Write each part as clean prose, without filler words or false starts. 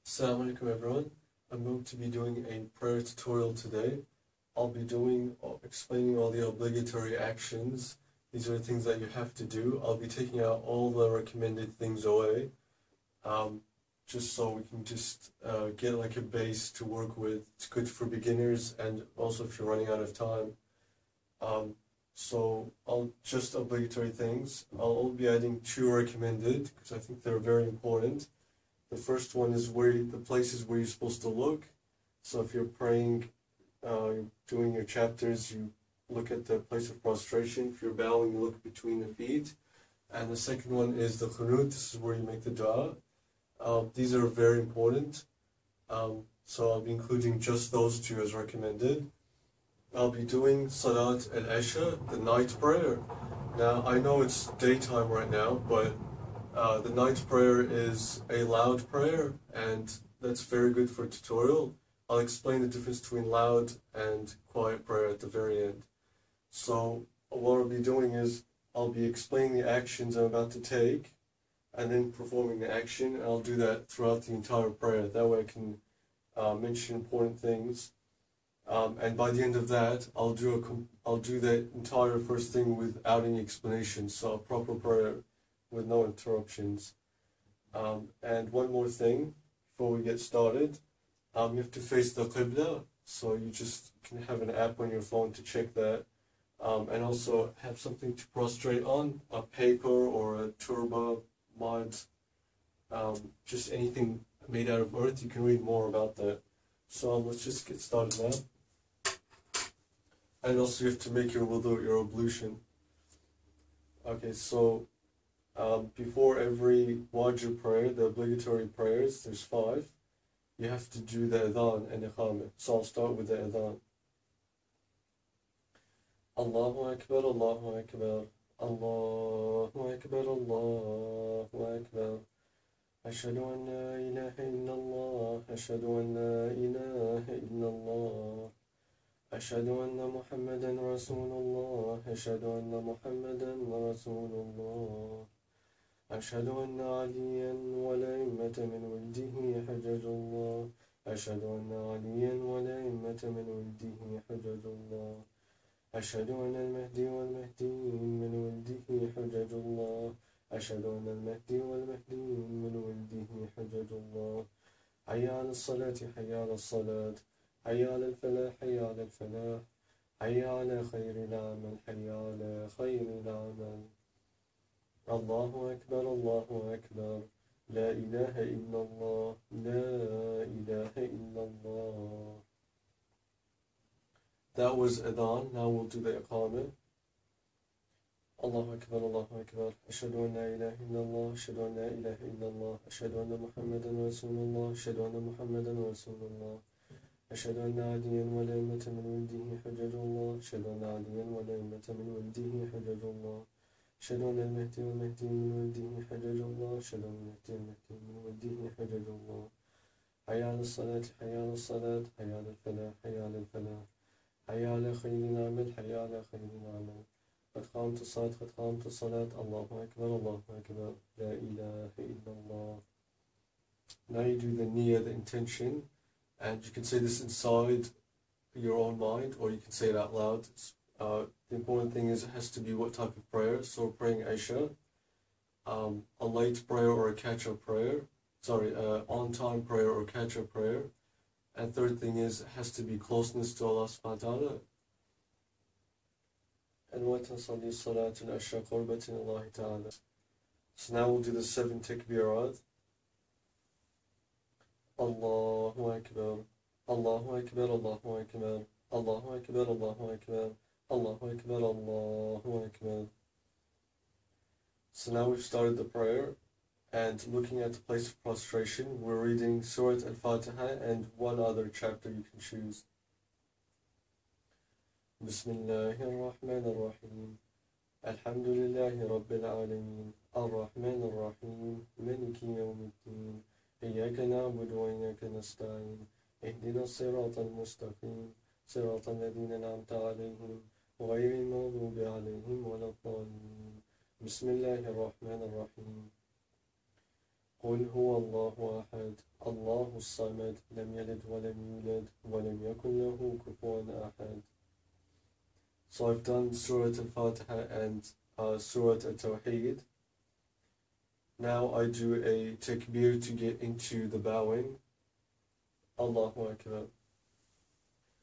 Assalamu alaikum everyone. I'm going to be doing a prayer tutorial today. I'll be explaining all the obligatory actions. These are the things that you have to do. I'll be taking out all the recommended things away, just so we can get like a base to work with. It's good for beginners and also if you're running out of time. So I'll just obligatory things. I'll be adding 2 recommended because I think they're very important. The first one is the places where you're supposed to look. So if you're praying, doing your chapters, you look at the place of prostration. If you're bowing, you look between the feet. And the second one is the qunut. This is where you make the dua. These are very important. So I'll be including just those 2 as recommended. I'll be doing Salat al-Isha, the night prayer. Now, I know it's daytime right now, but the night prayer is a loud prayer, and that's very good for a tutorial. I'll explain the difference between loud and quiet prayer at the very end. So what I'll be doing is I'll be explaining the actions I'm about to take and then performing the action, and I'll do that throughout the entire prayer. That way I can mention important things. And by the end of that, I'll do that entire first thing without any explanation, so a proper prayer with no interruptions. And one more thing before we get started, you have to face the Qibla, so you just can have an app on your phone to check that, and also have something to prostrate on, a paper or a turba, mud, just anything made out of earth. You can read more about that. So let's just get started now. And also you have to make your wudu, your ablution. Okay, so before every wajib prayer, the obligatory prayers, there's 5, you have to do the adhan and iqamah. So I'll start with the adhan. Allahu Akbar, Allahu Akbar, Allahu Akbar, Allahu Akbar. Ashhadu an la ilaha illallah, Ashhadu an la ilaha illallah. أشهد أن محمدا رسول الله أشهد أن محمدا رسول الله أشهد أن عليا والأئمة من ولده حجج الله أشهد أن عليا والأئمة من ولده حجج الله أشهد أن المهدي والمهدي من ولده حجج الله أشهد أن المهدي والمهدي من ولده حجج الله حي على الصلاة حي على الصلاة حي على الفلاح حي على الفلاح حي على خير العمل حي على خير العمل الله أكبر الله أكبر لا إله إلا الله لا إله إلا الله. That was adhan. Now we'll do the iqamah. الله أكبر الله أكبر أشهد أن لا إله إلا الله أشهد أن لا إله إلا الله أشهد أن محمدا رسول الله أشهد أن محمدا رسول الله أشهد أن عليا والأئمة من ولده حجج الله أشهد أن عليا والأئمة من ولده حجج الله أشهد أن المهدي والمهدي من ولده حجج الله أشهد أن المهدي والمهدي من ولده حجج الله حي على الصلاة حي على الصلاة حي على الفلاح حي على الفلاح حي على خير العمل حي على خير العمل قد قامت الصلاة قد قامت الصلاة الله أكبر الله أكبر لا إله إلا الله. Now you do the niyyah, the intention. And you can say this inside your own mind, or you can say it out loud. The important thing is it has to be what type of prayer. So we're praying Isha, a late prayer or a catch-up prayer. On-time prayer or catch-up prayer. And third thing is it has to be closeness to Allah subhanahu wa ta'ala. And وَتَصَلِّي صَلَاةُ الْعِشَاءِ قُرْبَةٍ اللَّهِ ta'ala. So now we'll do the 7 takbirat. Allahu Akbar, Allahu Akbar, Allahu Akbar, Allahu Akbar, Allahu Akbar, Allahu Akbar, Allahu Akbar. So now we've started the prayer, and looking at the place of prostration, we're reading Surah Al-Fatiha and one other chapter you can choose. Bismillahir Rahmanir Rahim. Alhamdulillahi Rabbil Alameen. Ar-Rahmanir Rahim. Maliki Yawmiddin. إياك نعبد وإياك نستعين اهدنا الصراط المستقيم صراط الذين أنعمت عليهم غير المغضوب عليهم ولا الضالين بسم الله الرحمن الرحيم قل هو الله أحد الله الصمد لم يلد ولم يولد ولم يكن له كفوا أحد. So I've done Surah Al-Fatiha and Surah Al-Tawheed. Now I do a takbir to get into the bowing. Allahu Akbar.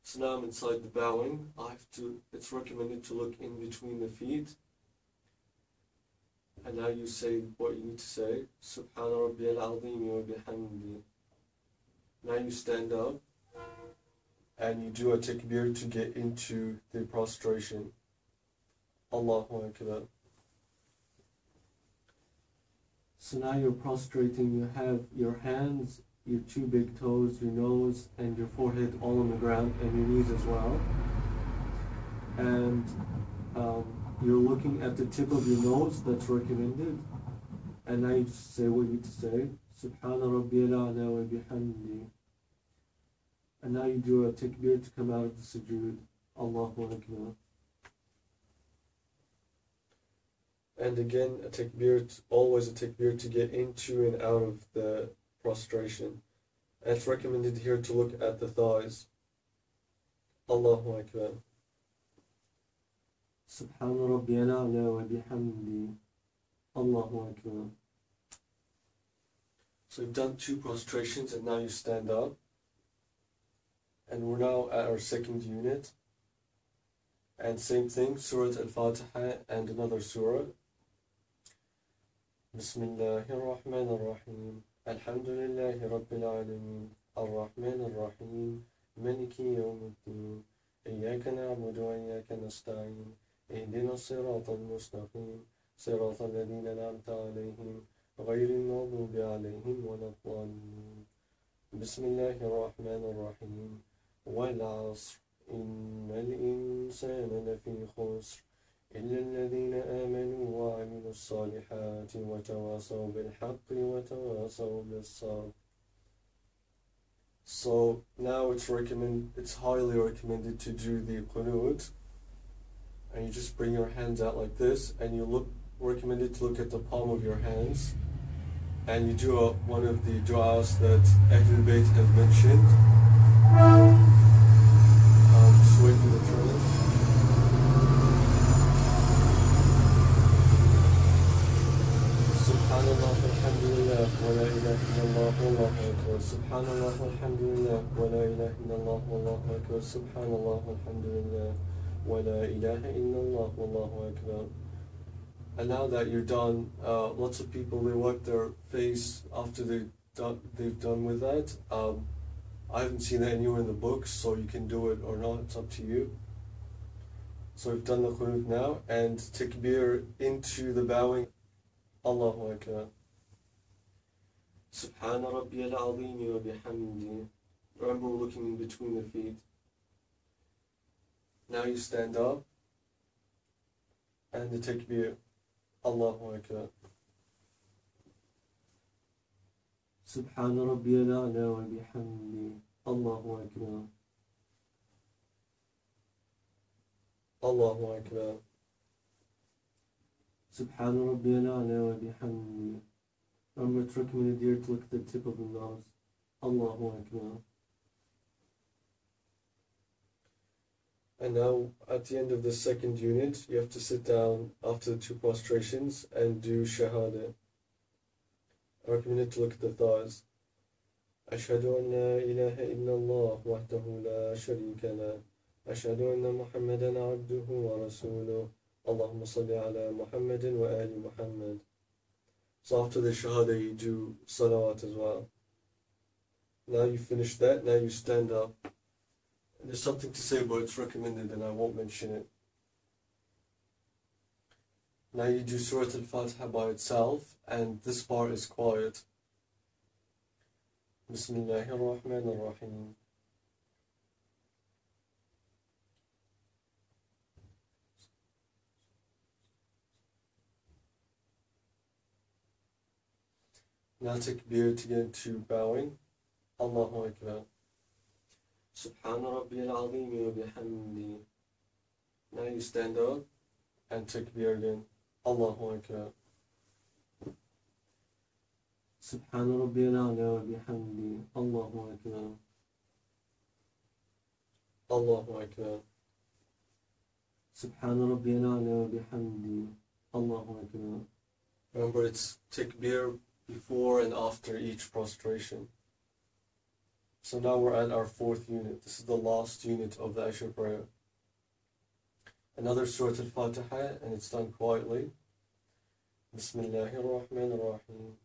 So now I'm inside the bowing. It's recommended to look in between the feet. And now you say what you need to say. Subhana Rabbiyal Azim wa bihamdi. Now you stand up and you do a takbir to get into the prostration. Allahu Akbar. So now you're prostrating. You have your hands, your two big toes, your nose, and your forehead all on the ground, and your knees as well. And you're looking at the tip of your nose, that's recommended. And now you just say what you need to say. Subhana Rabbiyal A'la wa bihamdi. And now you do a takbir to come out of the sujood. Allahu Akbar. And again, always a takbir to get into and out of the prostration. And it's recommended here to look at the thighs. Allahu Akbar. Subhana Rabbiyal A'la wa bihamdi. Allahu Akbar. So you've done 2 prostrations and now you stand up. And we're now at our second unit. And same thing, Surah Al-Fatiha and another surah. Bismillahirrahmanirrahim. Alhamdulillahi Rabbil Alameen. Ar-Rahman Ar-Rahim. Maliki Yawmiddin. Iyyaka na'budu wa iyyaka nasta'in. اهدنا الصراط المستقيم صراط الذين أنعمت عليهم غير المغضوب عليهم ولا الضالين. بسم الله الرحمن الرحيم. والعصر إن الإنسان لفي خسر إلا الذين آمنوا وعملوا الصالحات وتواصوا بالحق وتواصوا بالصبر. So now it's highly recommended to do the qunut. And you just bring your hands out like this, and recommended to look at the palm of your hands, and you do one of the du'as that Ahlul Bayt have mentioned. Just wait for the turn. Subhanallah walhamdulillah wa la ilaha illallah wallahu akbar. Subhanallah walhamdulillah wa la ilaha illallah wallahu akbar. Subhanallah walhamdulillah وَلَا إِلَهَ إِلَّا اللَّهُ وَاللَّهُ أَكْبَرُ. And now that you're done, lots of people, they wipe their face after they've done with that. I haven't seen that anywhere in the books, so you can do it or not, it's up to you. So we've done the qunut now, and takbir into the bowing. Allahu Akbar. Subhana Rabbiyal Azim wa bihamdi. Remember, we're looking in between the feet. Now you stand up and the takbir. Allahu Akbar. Subhana Rabbiyal A'la wa bihamdi. Allahu Akbar. Allahu Akbar. Subhana Rabbiyal A'la wa bihamdi. Remember, it's recommended here to look at the tip of the nose. Allahu Akbar. And now, at the end of the second unit, you have to sit down after the 2 prostrations and do shahada. I recommend it to look at the thighs. Ashhadu an la ilaha illallah wahdahu la sharika lah. Ashhadu anna Muhammadan abduhu wa rasuluh. Allahumma salli ala Muhammadin wa ali Muhammad. So after the shahada, you do salawat as well. Now you finish that, now you stand up. There's something to say about it's recommended and I won't mention it. Now you do Surah Al-Fatiha by itself, and this part is quiet. Bismillahirrahmanirrahim. Now takbir to get into bowing. Allahu Akbar. Subhana Rabbiyal Azim wa bihamdi. Now you stand up and takbir again. Allahu Akbar. Subhana Rabbiyal A'la wa bihamdi. Allahu Allahu Akbar. Allahu Akbar. Subhana Rabbiyal A'la wa bihamdi. Allahu Akbar. Remember, it's takbir before and after each prostration. So now we're at our fourth unit. This is the last unit of the Isha prayer. Another Surah Al-Fatiha, and it's done quietly. Bismillahir Rahmanir Rahim.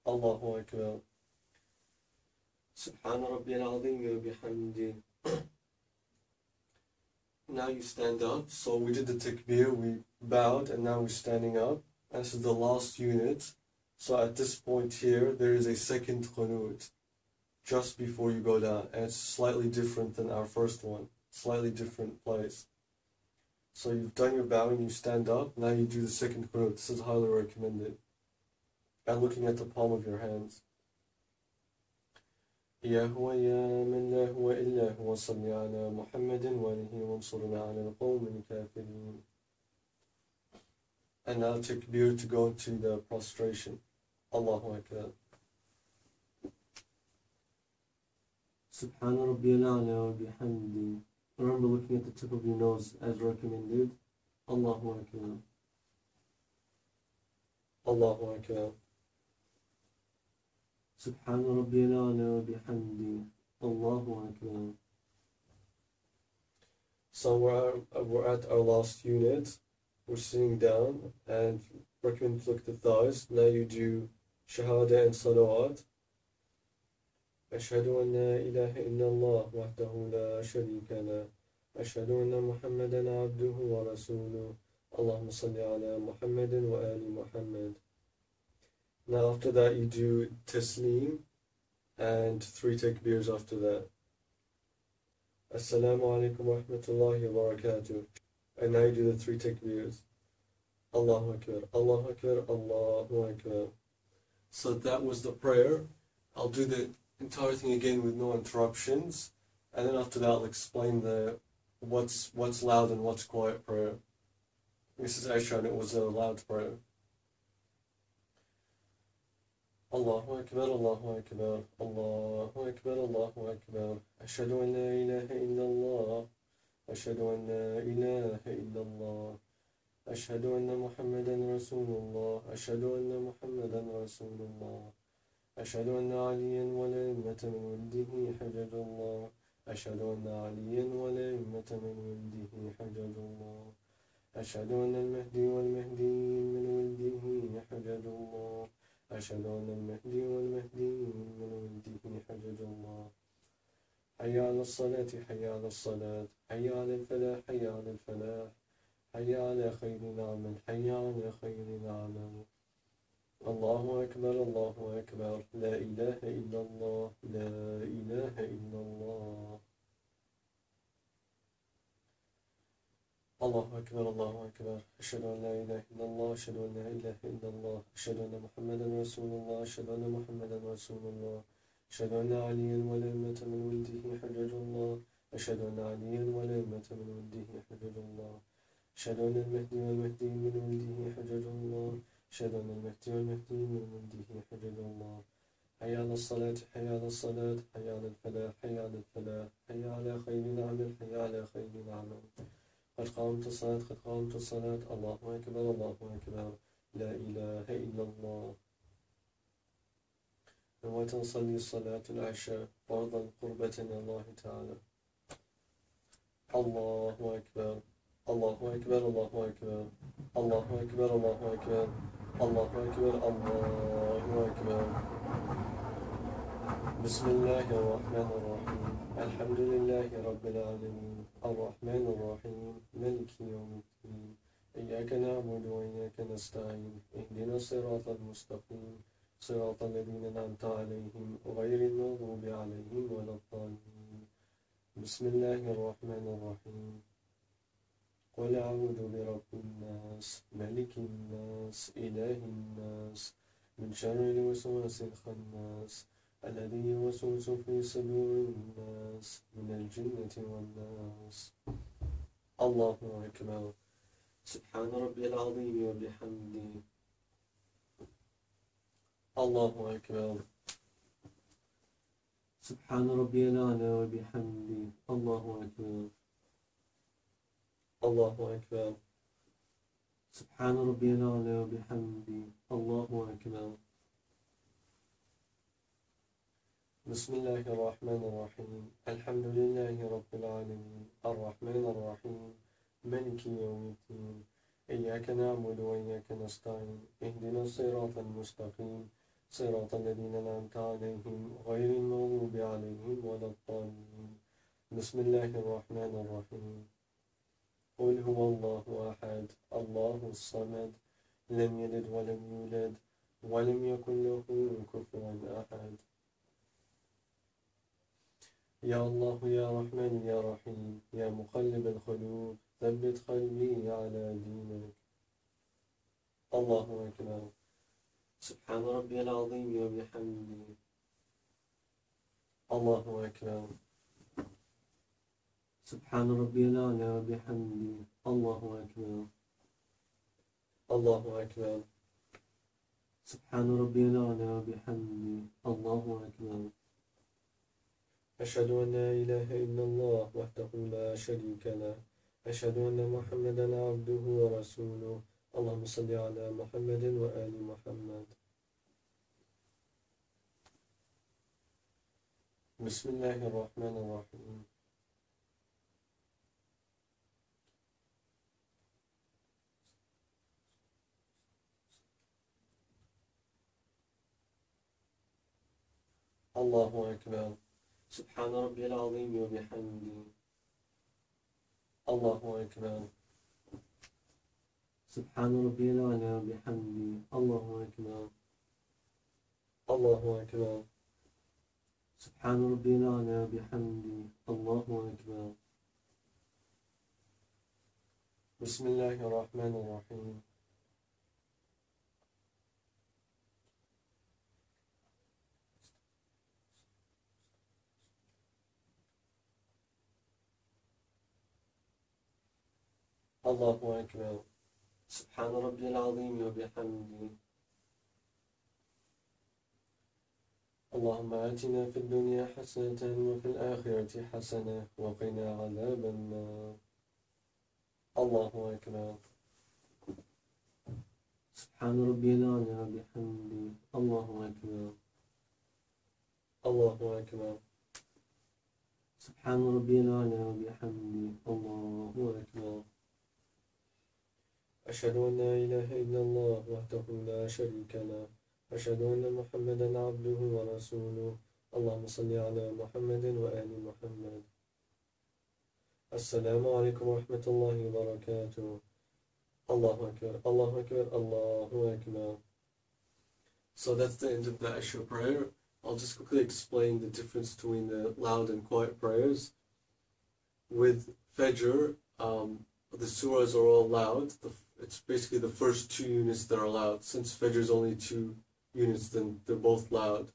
Allahu Akbar. Subhana Rabbiyal Azim wa bihamdi. Now you stand up. So we did the takbir, we bowed, and now we're standing up. And this is the last unit. So at this point here, there is a second qunut just before you go down. And it's slightly different than our first one. Slightly different place. So you've done your bowing, you stand up. Now you do the second qunut. This is highly recommended. And looking at the palm of your hands. يا هو يا من لا هو إلا هو صل على محمد وآله وانصرنا على القوم الكافرين. And now takbir to go into the prostration. Allahu Akbar. Subhana Rabbiyal A'la wa bihamdi. Remember looking at the tip of your nose as recommended. Allahu Akbar. Allahu Akbar. Subhana Rabbiyal A'la wa bihamdi. Allahu Akbar. So we're at our last unit. We're sitting down and recommend to look at the thighs. Now you do Shahada and Salawat. أشهد أن لا إله إلا الله وحده لا شريك له أشهد أن محمدا عبده ورسوله اللهم صل على محمد وآل محمد. Now after that you do Taslim and 3 takbirs after that. Assalamu alaikum wa rahmatullahi wa barakatuh. And now you do the 3 takbirs. Allahu Akbar, Allahu Akbar, Allahu Akbar. So that was the prayer. I'll do the entire thing again with no interruptions. And then after that I'll explain the what's loud and what's quiet prayer. This is Isha and it was a loud prayer. Allahu Akbar, Allahu Akbar, Allahu Akbar, Allahu Akbar. Ashhadu an la ilaha illallah. Ashhadu an la ilaha illallah. Ashhadu anna Muhammadan Rasulullah. Ashhadu anna Muhammadan Rasulullah. Ashhadu anna Aliyan wa la immata min waldihi hajjajullah. Ashhadu anna Aliyan wa la immata min waldihi hajjajullah. Ashhadu anna al-Mahdi wal-Mahdiyin min waldihi hajjajullah. أشهد أن المهدي والمهديين من ولده حجج الله. حي على الصلاة حي على الصلاة حي على الفلاح حي على الفلاح حي على خير العمل حي على خير العمل. الله أكبر الله أكبر لا إله إلا الله لا إله إلا الله. الله أكبر الله أكبر أشهد أن لا إله إلا الله أشهد أن لا إله إلا الله أشهد أن محمدا رسول الله أشهد أن محمدا رسول الله أشهد أن عليا والأئمة من ولده حجج الله أشهد أن عليا والأئمة من ولده حجج الله أشهد أن المهدي والمهدي من ولده حجج الله أشهد أن المهدي والمهدي من ولده حجج الله. حي على الصلاة حي على الصلاة حي على الفلاح حي على الفلاح حي على خير العمل حي على خير العمل. قد قامت الصلاة قد قامت الصلاة الله أكبر الله أكبر لا إله إلا الله. وتصلي صلاة العشاء فرضا قربة إلى الله تعالى. الله أكبر الله أكبر الله أكبر الله أكبر الله أكبر الله أكبر الله أكبر. بسم الله الرحمن الرحيم الحمد لله رب العالمين الرحمن الرحيم مالك يوم الدين إياك نعبد وإياك نستعين اهدنا الصراط المستقيم صراط الذين أنعمت عليهم غير المغضوب عليهم ولا الضالين. بسم الله الرحمن الرحيم قل أعوذ برب الناس ملك الناس إله الناس من شر الوسواس الخناس الذي يوسوس في صدور الناس من الجنة والناس. الله أكبر. سبحان ربي العظيم وبحمده. الله أكبر. سبحان ربي الأعلى وبحمده. الله أكبر. الله أكبر. سبحان ربي الأعلى وبحمده. الله أكبر. بسم الله الرحمن الرحيم. الحمد لله رب العالمين الرحمن الرحيم مالك يوم الدين. إياك نعبد وإياك نستعين. اهدنا الصراط المستقيم صراط الذين أنعمت عليهم غير المغضوب عليهم ولا الضالين. بسم الله الرحمن الرحيم. قل هو الله أحد الله الصمد لم يلد ولم يولد ولم يكن له كفوا أحد. يا الله يا رحمن يا رحيم يا مقلب القلوب ثبت قلبي على دينك. الله أكبر. سبحان ربي العظيم وبحمده. الله أكبر. سبحان ربي الأعلى وبحمده. الله أكبر. الله أكبر. سبحان ربي الأعلى وبحمده. الله أكبر. أشهد أن لا إله إلا الله وحده لا شريك له. أشهد أن محمدا عبده ورسوله. اللهم صل على محمد وآل محمد. بسم الله الرحمن الرحيم. الله أكبر. سبحان ربي العظيم وبحمده. الله أكبر. سبحان ربي الأعلى وبحمده. الله أكبر. الله أكبر. سبحان ربي الأعلى وبحمده. الله أكبر. بسم الله الرحمن الرحيم. الله أكبر. سبحان ربي العظيم وبحمده. اللهم آتنا في الدنيا حسنة وفي الآخرة حسنة وقنا عذاب النار. الله أكبر. سبحان ربي الأعلى وبحمده. الله أكبر. الله أكبر. سبحان ربي الأعلى وبحمده. الله أكبر. أشهد أن لا إله إلا الله وحده لا شريك له. أشهد أن محمدا عبده ورسوله. اللهم صل على محمد وآل محمد. السلام عليكم ورحمة الله وبركاته. الله أكبر. الله أكبر. الله أكبر. So that's the end of the Isha prayer. I'll just quickly explain the difference between the loud and quiet prayers. With Fajr, the surahs are all loud. It's basically the first 2 units that are loud. Since Fajr is only 2 units, then they're both loud.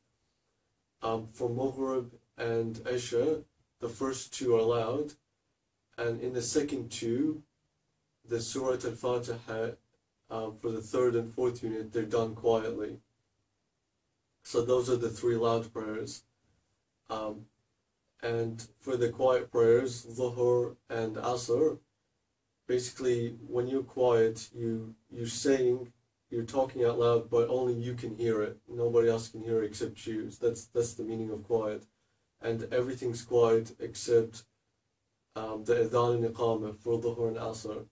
For Maghrib and Isha, the first 2 are loud. And in the second 2, the Surah Al-Fatiha, for the 3rd and 4th unit, they're done quietly. So those are the 3 loud prayers. And for the quiet prayers, Dhuhr and Asr, basically when you're quiet, you're talking out loud, but only you can hear it. Nobody else can hear it except you. So that's the meaning of quiet. And everything's quiet except the Adhan and Iqamah for Dhuhr and Asr.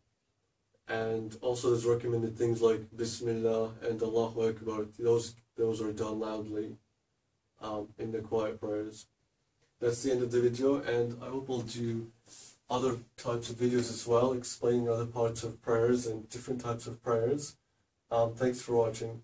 And also there's recommended things like Bismillah and Allahu Akbar. Those are done loudly in the quiet prayers. That's the end of the video, and I hope we'll do other types of videos as well, explaining other parts of prayers and different types of prayers. Thanks for watching.